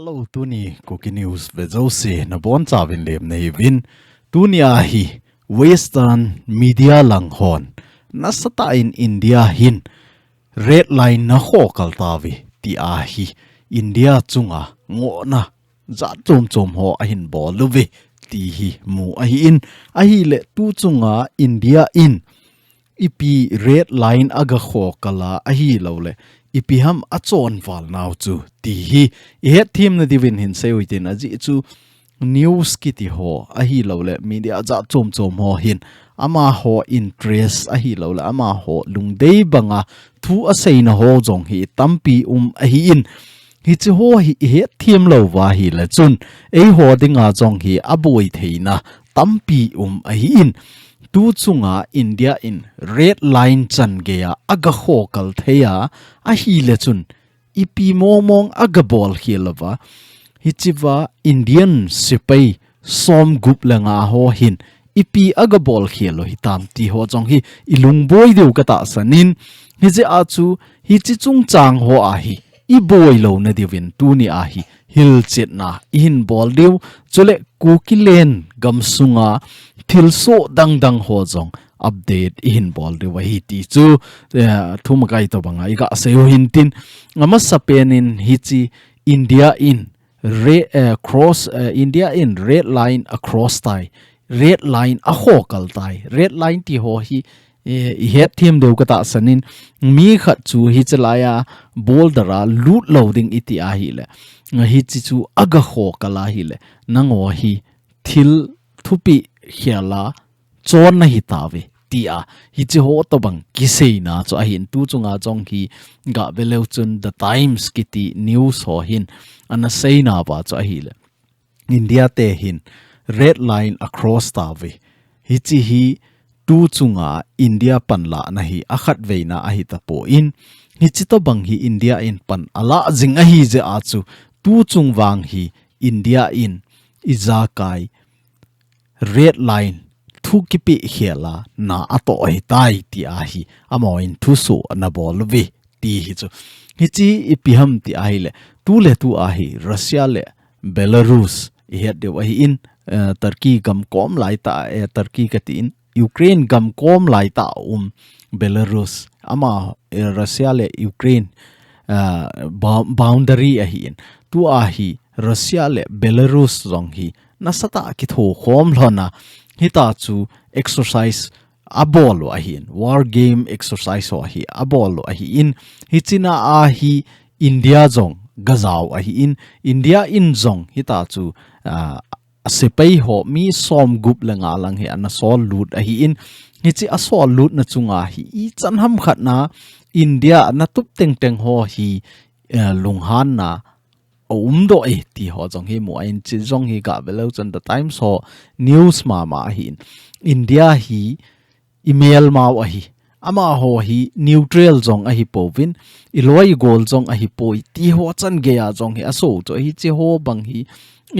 Hello tuni Kuki News ve JOUSE na bon chawin lem nei vin tunia hi Western media langhon na sata in India hin red line na hokal tawi ti a hi India chunga ngo na za chom ho a hin bol luwi ti hi mu a hi in a hi le tu chunga India in ipi red line aga hokala a hi lo le ipi ham achon wal naw chu ti hi he thim na divin hin seuitin aji chu news kiti ho a hi lo le media za chom ho hin ama ho interest a hi lo le ama ho lungdei banga thu a seina ho jong hi tampi a hi in hi chu ho hi he thim lo wa hi le chun ei ho dinga jong hi aboi theina tampi a hi in tu chunga India in red line chan geya aga hokal theya a hi le chun ipi momong aga bol hilawa hichiwa Indian sipai som gup langa ho hin ipi aga bol khelo hitam ti ho jong hi ilung boy deu kata sanin hije achu hi chi chung chang ho a hi I boy lo na divin tu ni a hi hil chet na in bol deu chole Kuki len gamsunga thilso dang ho jong update in bol de wa hi ti chu thum kai to banga iga seo hin tin ngama sapenin hi chi India in India in red line across tai red line a hokal tai red line ti ho hi he thim deu kata sanin mi khat chu hi chalaya boldara loot loading iti a hi le hi chi chu aga hokala hi le nango hi thil thupi hiala chon na hi tawe tia hi chi ho to bang kiseina cho a hin tu chunga jong hi ga beleu chun the times kiti news ho hin ana seina ba cho a hi le India te hin red line across tawe hi chi hi tu chunga India panla na hi akhat veina a hi ta po in hi chi to bang hi India in pan ala jing a hi je a chu tu chung wang hi India in izakai red line thu kipi hiala na ato hi tai ti a hi amoin thu so na bol ve ti hi chu hi chi ipiham ti a hi le tu a hi Russia le Belarus hi de wa hi in Turkey gam kom lai ta Turkey ka tin Ukraine gam kom lai ta Belarus ama Russia le Ukraine boundary a hi in tu a hi Russia le Belarus jong hi nasata ki tho khom lona hita chu exercise abolo a hi war game exercise ho hi abolo a hi in hichina a hi India jong gazau a hi in India in jong hita chu sepai ho mi som gup langa lang he ana sol lut a hi in hichi a sol lut na chunga hi I chan ham khat na India na tup teng ho hi lunghan na do ti ho jong hi mo in chi jong hi ga belo chan the times ho news ma hin India hi email ma a hi ama ho hi neutral jong a hi povin iloi gol jong a hi poi ti ho chan ge ya jong hi aso to hi chi ho bang hi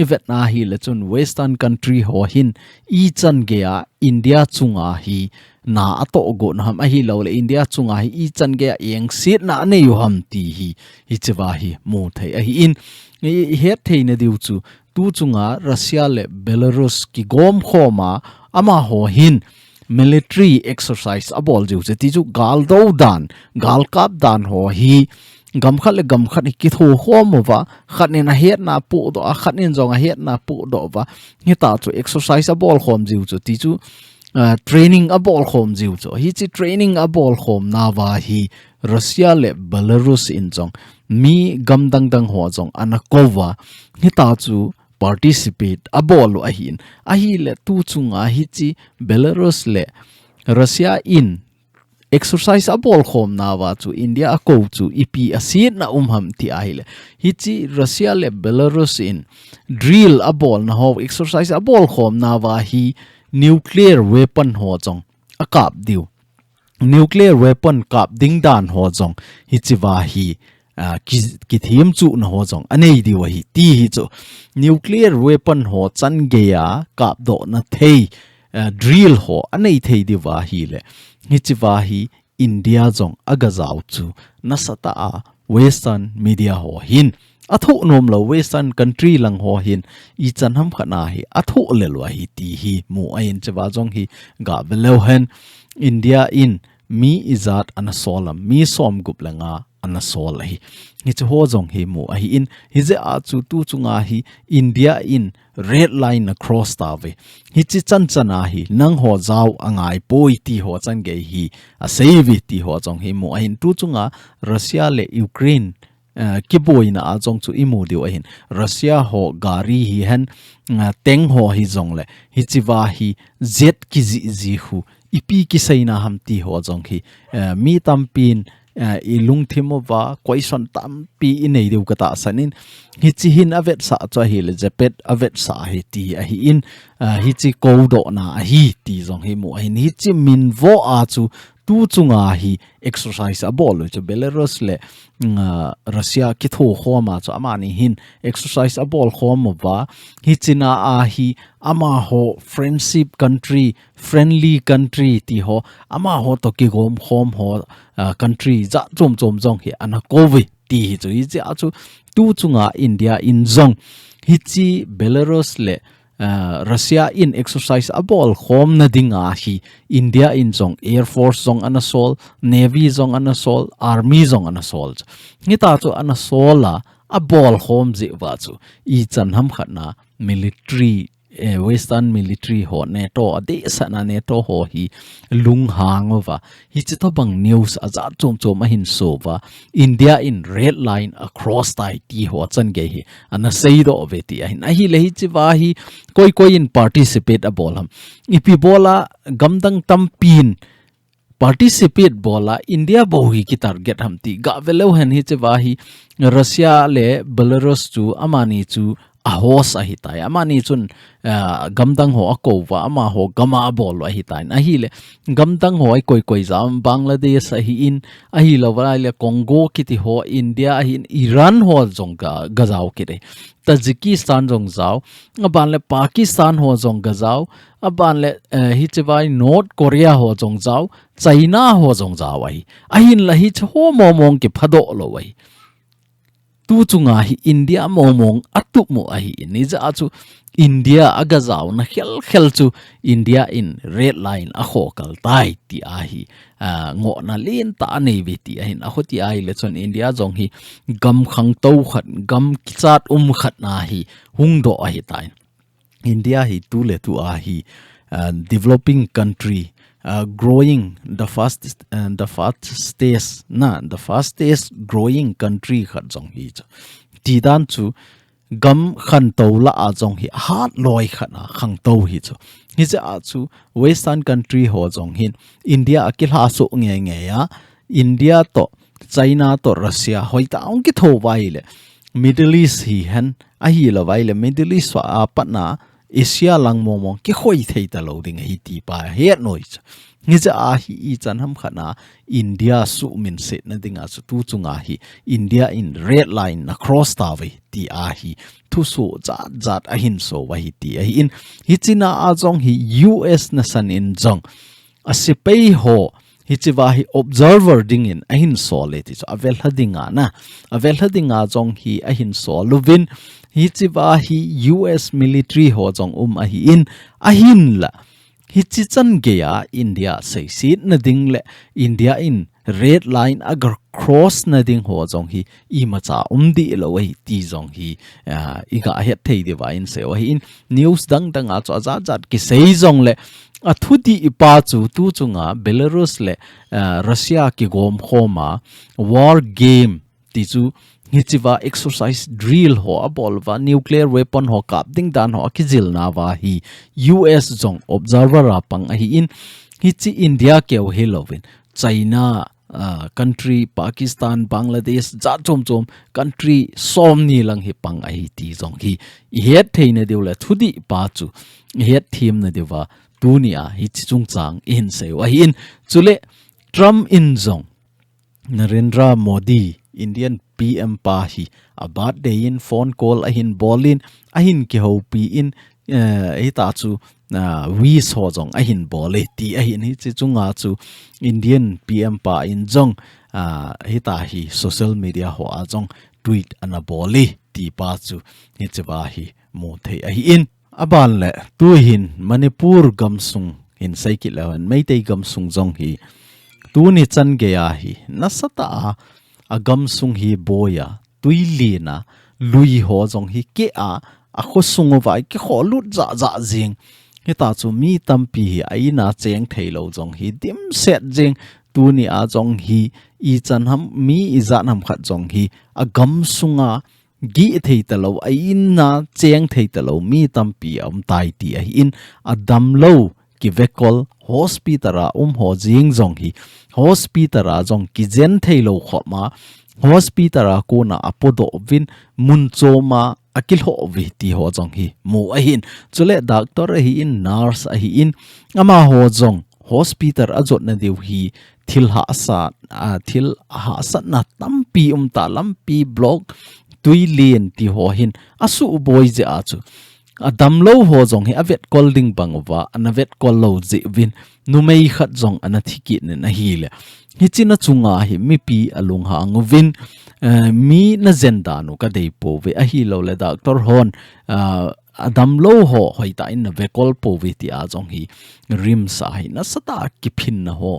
ivet na hi le chun western country ho hin I chan ge ya India chunga hi na ato go na ham a hi lo le India chunga hi I chan ge eng sit na ne yu ham ti hi chiwa hi mo thai a hi in he thei na diu chu tu chunga Russia le Belarus ki gom khoma ama ho hin military exercise abol ju che ti chu gal do dan gal kap dan ho hi gam khat ki tho khom wa khat ne na het na pu do a khat nin jong a het na pu do wa ni ta chu exercise abol khom ju chu ti chu training abol khom ju chu hi chi training abol khom na wa hi Russia le Belarus in jong mi gam dang ho jong anakova ni ta chu participate abol a hi le tu chunga hi chi Belarus le Russia in exercise abol khom na wa chu India ko chu ipi asit na ham ti a hi le hi chi Russia le Belarus in drill abol na ho exercise abol khom na wa hi nuclear weapon ho jong akap diu nuclear weapon kap ding dan ho jong hi chi wa hi ki thim chu na ho jong anei di wa hi ti hi chu nuclear weapon ho chan ge ya kap do na thei drill ho anei thei di wa hi le hi chi wa hi India jong aga zaw chu na sata a western media ho hin athu nom lo western country lang ho hin I chan ham khana hi athu le lo hi ti hi mu ain chewa jong hi ga velo hen India in mi izat anasolam mi som gup langa anasol hi ni ho jong hi mu hi in hi je a chu tu chunga hi India in red line across ta ve hi chi chan chana hi nang ho jaw angai poi ti ho chan ge hi a save ti ho jong hi mu hin tu chunga Russia le Ukraine kiboi na ajong chu imu diu ahin Russia ho gari hi hen teng ho hi jong le hi chiwa hi jet ki ji hu ipi ki saina ham ti ho jong hi mi tampin ilung thimova question tampi inei deu kata sanin hi chi hin avet sa cha hi le Zapad avet sa hi ti a hi in hi chi ko do na hi ti jong hi mu hin hi chi min vo a chu tu chunga hi exercise a bol chu Belarus le Russia ki tho khoma chu amani hin exercise a bol khomova hi china a hi ama ho friendship country friendly country ti ho ama ho to ki gom khom ho country za chom chom jong hi ana covid ti hi chu hi cha chu tu chunga India in jong hi chi Belarus le Russia in exercise abol khom na dinga hi India in jong air force jong anasol navy jong anasol army jong anasol ngita chu anasola abol khom ji wa chu I chan ham khatna military western military ho NATO ade sana NATO ho hi lung hangova hi chito bang news aza chom chom a hin sova India in red line across tai ti ho chan ge hi ana seido veti a hin a hi le hi chiwa hi koi in participate a bolam ipi bola gamdang tampin participate bola India bohi ki target hamti ga velo hen hi chiwa hi Russia le Belarus chu amani chu ahos ahitai amani chun gamdang ho akova ama ho gama bol ahitai ahi le gamdang ho koi jam Bangladesh ahi in ahi lawala le Congo kiti ho India ahi Iran ho jonga gazaw kite Tajikistan jong jaw aban le Pakistan ho jong gazaw aban le hi chewai North Korea ho jong jaw China ho jong jaw ahin la hi ho momong ki phado lo wai tu chunga hi India momong atu mo ahi ni za chu India agazaw na khel chu India in red line a khokal tai ti ahi ngo na len ta nei ve ti ahin a khoti ai le chon India jong hi gam khang to khat gam kichat khat na hi hung do ahi tai India hi tu le tu ahi developing country growing the fastest growing country khat jong hi ti dan chu gam khan to la a jong hi hat loi khana khang to hi chu hi cha chu western country ho jong hin India akil ha so nge ya India to China to Russia hoi ta ong ki tho wai le Middle East hi han a hi la wai le Middle East a patna Asia lang momong ki khoi thei ta lo ding hi ti pa he noi ngi cha a hi I chan ham khana India su min se na dinga chu tu chunga hi India in red line across ta ve ti a hi thu so zat a hin so wa hi ti a hi in hi china a jong hi US na san in jong a se pei ho hi chiwa hi observer ding in a hin so le ti avel hadinga na avel hadinga jong hi a hin so lovin hi chiwa hi US military ho jong a hi in a hin la hi chi chan ge ya India sei sit na ding le India in red line agar cross na ding ho jong hi I macha di lo hi ti jong hi I ga het thei de wa in se wa hi in news dang a cha zat ki sei jong le athuti ipa chu tu chunga Belarus le Russia ki gom khoma war game ti chu hichiwa exercise drill ho abolwa nuclear weapon ho kap ding dan ho kizil na wa hi US jong observer apang hi in hichi India ke helovin China country Pakistan Bangladesh za chom country som ni lang hi pang hi ti jong hi het theina deula thudi pa chu het thim na dewa tunia hi chung chang in se wa hi in chule Trump in jong Narendra Modi Indian PM pa hi about day in phone call ahin bolin ahin ki ho pi in ita chu we so jong ahin bole ti ahin hi chi chunga chu Indian PM pa in jong hita hi social media ho a jong tweet anaboli ti pa chu hi chewa hi mu thei a hi in aban le tu hin Manipur gamsung hin saiki lawan meitei gamsung jong hi tu ni chan ge ya hi nasata a gamsung hi boya tuili na lui ho jong hi ke a khosung vai ke kholut za za jing hita chu mi tampi hi aina cheng theilo jong hi dim set jing tu ni a jong hi I chan ham mi I zan ham khat jong hi a gamsunga gi thei talo aina cheng thei talo mi tampi am tai ti a in adam lo ki vekol hospitala ho jing jong hi hospitala jong ki jen thei lo khoma hospitala ko na apodo vin munchoma akil ho vi ti ho jong hi mu a hin chule doctor hi in nurse a hi in ama ho jong hospital azot na deu hi thil ha sa na tampi ta lampi block tuilien ti ho hin asu boy je a chu adam lo ho jong hi avet colding bangwa anavet kol lo je vin numei khat jong anathiki ne na hi le hi china chunga hi mi pi alung ha nguvin mi na zenda no ka dei po ve a hi lo le doctor hon adam lo ho hoita in ve kol po ve ti a jong hi rim sa hi na sata ki phin na ho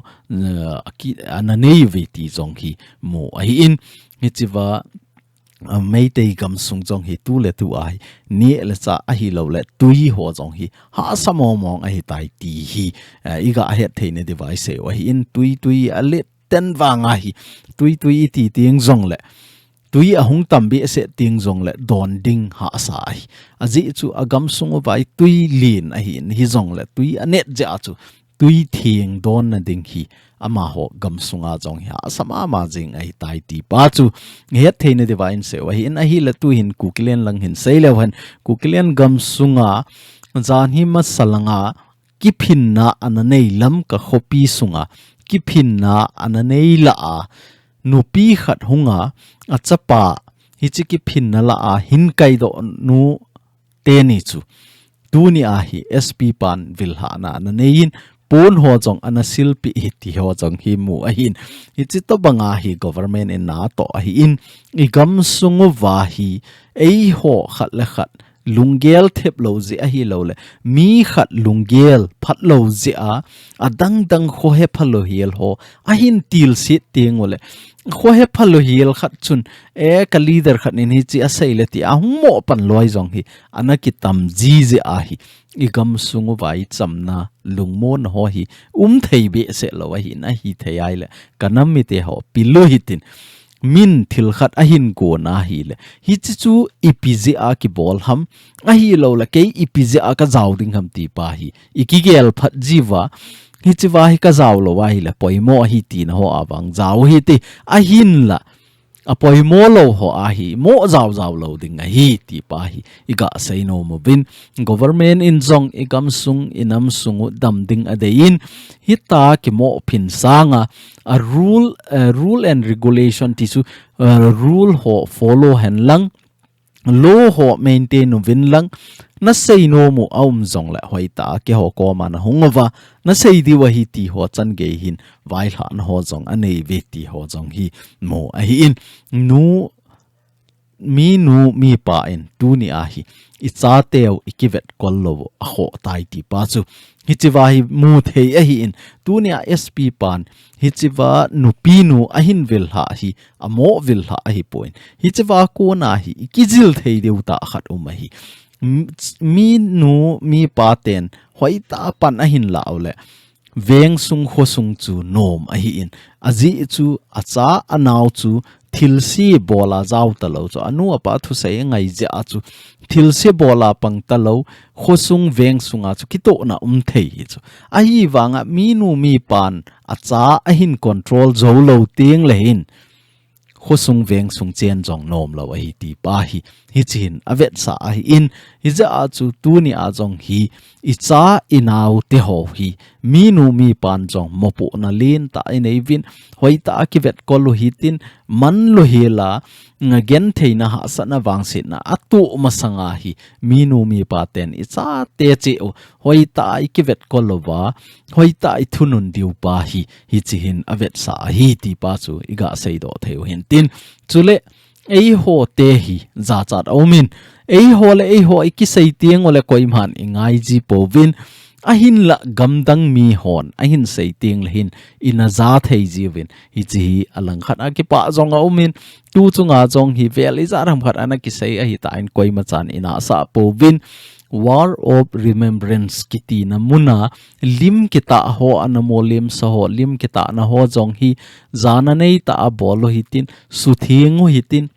ki ananei ve ti jong hi mo a hi in hi chiwa meitei gam sung jong hi tu le tu ai ni le cha a hi lo le tui ho jong hi ha samo mong a hi tai ti hi iga a het theine device wa hi in tui a le ten wanga hi tui ti ting jong le tui a hung tam bi se ting jong le don ding ha sa hi aji chu agam sung vai tui lin a hi hi jong le tui anet ja chu tui thieng don na ding hi ama ho gam sunga jong hi asama ma jing ai tai ti pa chu het theine divine se wa hi in a hi la tu hin kukilen lang hin seile wan kukilen gam sunga jan hi ma salanga kiphin na ananei lam ka khopi sunga kiphin na ananei la a nupi khat hunga achapa hi chi kiphin na la a hin kai do nu te ni chu tu ni a hi sp pan vil ha na ananein pon ho jong anasil pi ti ho jong hi mu a hin hi chi to banga hi government in na to a hi in I gam sungu wa hi Eiho khat le khat lungel thep lo ji a hi lo le mi khat lungel phat lo ji a adang dang kho he phalo hiel ho a hin til si ting ole kho he phalo hiel khat chun ka leader khat ni chi a seile ti a mo pan loi jong hi anaki tam ji ji a hi I gam sungu vai chamna lungmon ho hi thei be se lo hi na hi thei ai le kanam mi te ho pilu hitin min thil khat a hin ko na hi le hi chu ipg a ki bol ham a hi lo la ke ipg a ka jaw ding ham ti pa hi ikigel phat jiwa hi chiwa hi ka jaw lo wa hi le poimo hi ti na ho awang jaw hi ti a hin la apoi mo lo ho a hi mo jaw lo ding a hi ti pa hi iga sei no mo bin government in jong igam sung inam sungu dam ding adein hita ki mo phin sanga a rule and regulation ti su rule ho follow hen lang law ho maintain no vin lang na sei no mu aum jong la hoita ke ho ko ma na hungwa na sei di wa hi ti ho chan ge hin vai han ho jong anei ve ti ho jong hi mo a hi in nu mi pa in tu ni a hi I cha teu ikivet kollo a ho tai ti pa chu hi chiwa hi mu thei a hi in tu ni a sp pan hi chiwa nu pi nu a hin vil ha hi a mo vil ha hi point hi chiwa ko na hi ikijil thei deu ta khat hi mi pa ten hoi ta pan a hin lao le veng sung ho sung chu nom a hi in aji chu acha anaw chu thilsi bola jaw talo chu anu apa thu sei ngai ja chu thilsi bola pang talo khosung veng sunga chu kito na thei chu a hi wanga mi pan acha a hin control zo lo ting le hin khosung veng sung chen jong nom lo hi ti pa hi chin avet sa hi in hi za chu tu ni a jong hi I cha inaw te ho hi mi pan jong mopu na lin ta nei vin hoi ta ki vet kol hi tin man lo hela ngagen theina ha sana wang sit na atu masanga hi mi pa ten I cha te che hoi ta ki vet kol wa hoi ta I thunun diu pa hi chi hin avet sa hi ti pa chu iga sei do theu hin tin chule Eiho te hi Zapad omin Eiho le Eiho ikisay tiang ole koimhan ingay ji povin ahin la gamdang mi hon ahin say tiang lehin ina za thei jiwin hi chi alang khat akipa zong omin tu chunga zong hi vel izaram khat ana kisay ahi ta in koima chan ina sa povin War of Remembrance kiti na muna lim kita ho anamo lim sa ho lim kita na ho zong hi zana nei ta bolo hitin suthingo hitin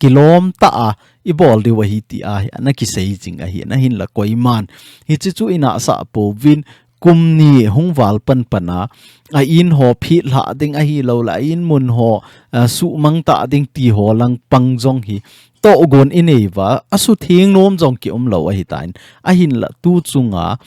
kilom ta ibol di wahiti ana kisay jing na hin la koiman hi chu ina sa povin kumni hungwal pan pana in ho phi la ding hi lo la in mun ho su mang ta ding ti ho lang pang jong hi to gon ineva asu thing nom jong ki lo hi tain hin la tu chunga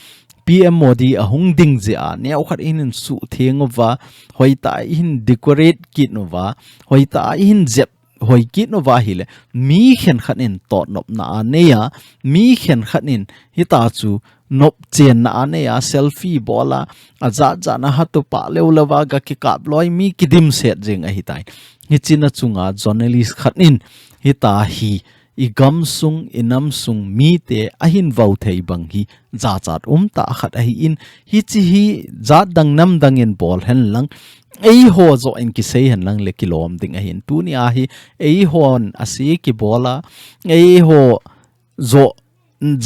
PM modi ahung ding je neu khat in su thing wa hoita in decorate kit nova hoita in zep hoi kit no wa hile mi khen khanin to nop na neya mi khen khanin hita chu nop chen na neya selfie bola aza za na hatu pa lewlawa ga ki kap loi mi kidim set jeng a hitai hi china chunga journalist khanin hita hi igam sung inam sung mi te ahin vau thei bang hi za chat ta khat a hi in hi chi hi za dang nam dang in bol hen lang Eiho zo en kisay han lang le kilom ding ahin tu ni ahi Eihon asi ki bola Eiho zo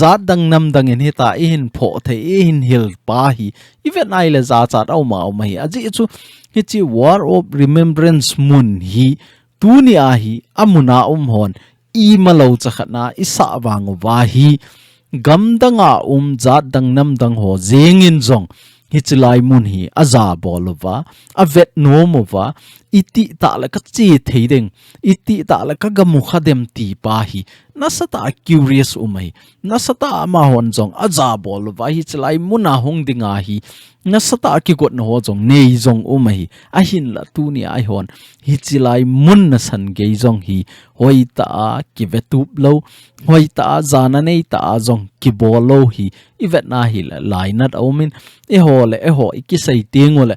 zat dang nam dang in hita ihin pho the ihin hil pa hi even ai le za chat au ma hi aji chu hi War of Remembrance mun hi tu ni ahi amuna hon I malo chakhatna isa wang wa hi gamdanga zat dang nam dang ho zengin zong hichilai mun hi aza bolova avet nomova iti ta la ka chi theideng iti ta la ka gamu khadem ti pa hi nasata curious umai nasata ma hon jong aza bolova hichilai muna hong dinga hi nasata ki got no jong nei jong umai ahin la tu ni ai hon hichilai mun na san ge jong hi hoita ki vetup lo hoita zana nei ta jong ki bolo hi ivet na hi la lainat omin eho le eho ikisai tiengole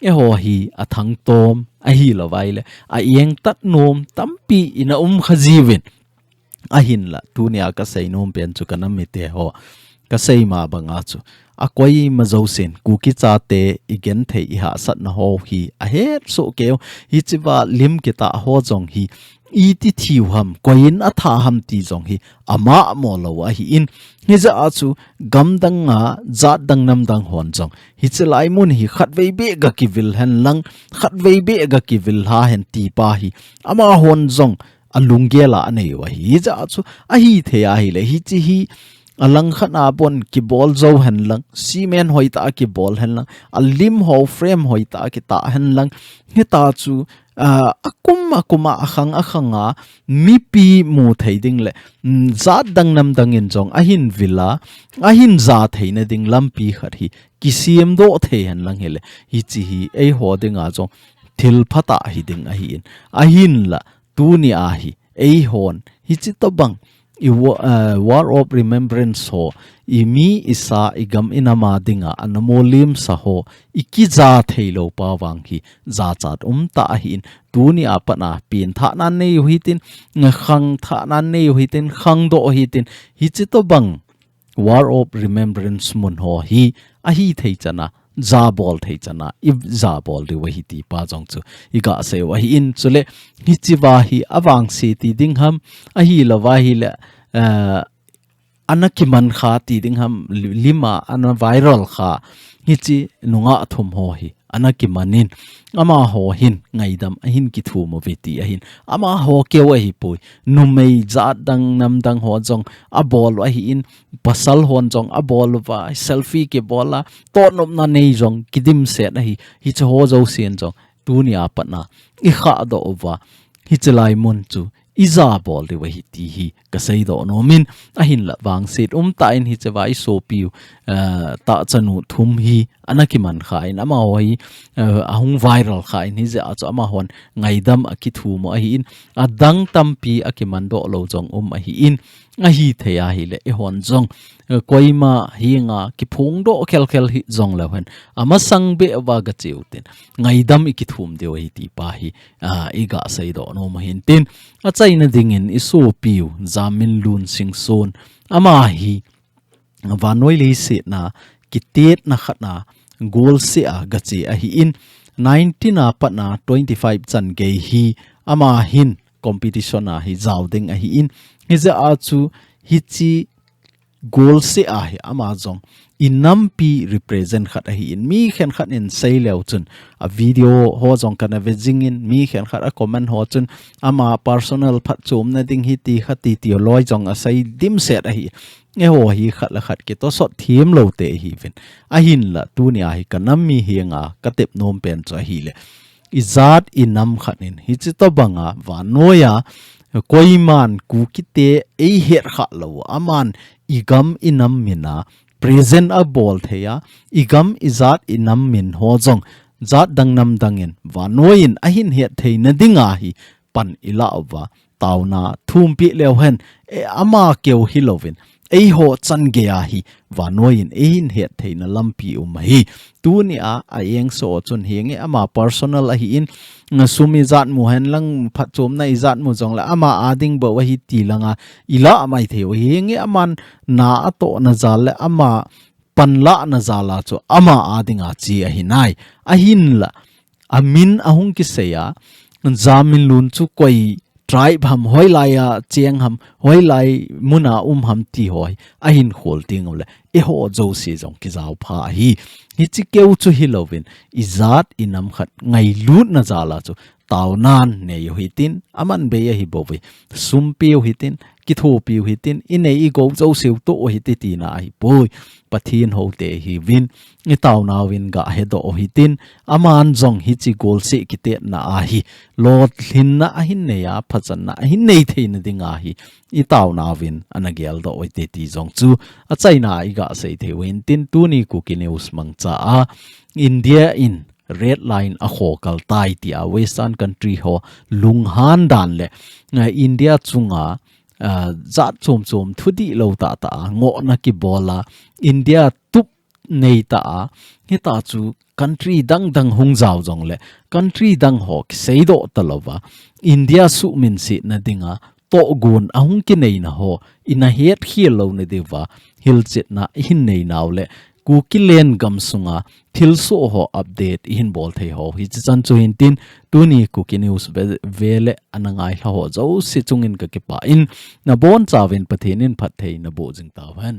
eho hi athang tom ahi lo waile a yeng tat nom tampi ina khajiwin ahin la tunia ka sei nom pen chu kanam mi te ho ka sei ma banga chu a koi mazausen Kuki Chate igen thei I ha sat na ho hi a het so keo hi chiwa lim kita ho jong hi iti thiu ham koin a tha ham ti jong hi ama mo lo wa hi in hi za chu gamdang nga za dang nam dang hon jong hi chelai mun hi khatwei be ga ki vil hen lang khatwei be ga ki vil ha hen ti pa hi ama hon jong alungela anei wa hi za chu a hi the a hi le hi chi hi alang khana bon ki bol zo hen lang cement hoita ki bol hen lang alim ho frame hoita ki ta hen lang hi ta chu akuma akhanga mipi mu theiding le za dang nam dang in jong ahin villa ahin za theina ding lampi khat hi kisiem do the hen lang hele hi chi hi ei ho dinga jong thil phata hi ding ahin la tu ni a hi ei hon hi chi to bang War of Remembrance ho imi isa igam inama dinga anamolim sa ho ikiza thailo pa wang hi za chat ta hin tuni apana pin tha nan nei hitin khang tha nan nei hitin khang do hitin hi chi to bang War of Remembrance mun ho hi a hi thei chana Zabol thei chana if Zabol de wahi ti pa jong chu iga se wahi in chule hi chi wa hi awang si ti ding ham a hi la wa hi la anakiman kha ti ding ham lima ana viral kha hi chi nunga thum ho hi anakimanin ama ho hin ngaidam ahin ki thu mo veti ahin ama ho ke wa hi pui numei za dang nam dang ho jong a bol wa hi in pasal hon jong a bol wa selfie ke bola to nom na nei jong kidim set a hi cho ho zo sen jong tunia patna I kha do wa hi chelai mun chu iza bol de wa hi ti hi ka sei do no min ahin la wang sit ta in hi chawai so piu ta chanu thum hi anakiman kha in ama hoi ahung viral kha in hi ja cha ama hon ngaidam aki thu mo hi in adang tampi akiman do lo jong hi in a hi theya hi le e hon jong koima hi nga ki phung do khel khel hi jong la hen ama sang be wa ga cheutin ngai dam iki thum de hi ti pa hi iga sei do no ma hin tin a chaina dingin isu piu zamin lun sing son ama hi vanoi le se na kitet na khatna goal se a ga che a hi in 19 na pa na 25 chan ge hi ama hin competition a hi zawding a hi in hi za a chu hi chi goal se a hi ama jong inam pi represent khat a hi in mi khen khat in sei leo chun a video ho jong kana vejing in mi khen khat a comment ho chun ama personal phat chum na ding hi ti khati ti loi jong a sei dim set a hi nge ho hi khat la khat ke to sot thiem lo te hi vin a hin la tu ni a hi kanam mi hi nga katep nom pen cha hi le izat inam khat in hi chi to banga wa noya koiman ku kite e her kha lo aman igam inam mina present a bol theya igam izat inam min ho jong zat dangnam dangin wa noin a hin het theina dinga hi pan ila wa tauna thumpi leo hen e ama keu hi lovin Eiho chan gea hi wa noin ein het theina lampi hi tu ni a eng so chun hinge ama personal a hi in sumi zat mu hen lang phat chom na izat mu jong la ama ading bo hi ti langa ila amai theu hinge aman na to na zal le ama panla na zala cho ama adinga chi a hinai a hin la amin ahung ki seya zamin lun chu koi tribe ham hoi lai a chiang ham hoi lai muna ham ti hoi a hin khol ting ole e ho JOUSE jong ki zaw pha hi chi keu chu hi lovin izat inam khat ngai lut na zala chu taunan ne yo hitin aman be hi bowi sumpiu hitin ki tho piu hitin inei i go JOUSE to hi ti na hi poi pathin ho te hi win ni tauna win ga hedo hitin aman jong hi chi gol se ki te na a hi lot hin na a hin ne ya phachan na hin nei thein dinga hi i tauna win anagel do oi te ti jong chu a chaina i ga sei the win tin tu ni Kuki news mang cha a India in red line a khokal tai ti a western country ho lunghan dan le India chunga zat chom chom thudi lo ta ta ngo na ki bola India tup nei ta he ta chu country dang dang hung jaw jong le country dang ho seido talova India su min si na dinga to gun ahung ki nei na ho ina het khiel lo ne dewa hil chet na hin nei naw le Kuki len gam sunga thilso ho update hin bol thei ho hi chan chu hin tin tuni Kuki news vele anangai ho JOUSE chungin ka ke pa in na bon chawin pathin in phat thei na bo jing taw han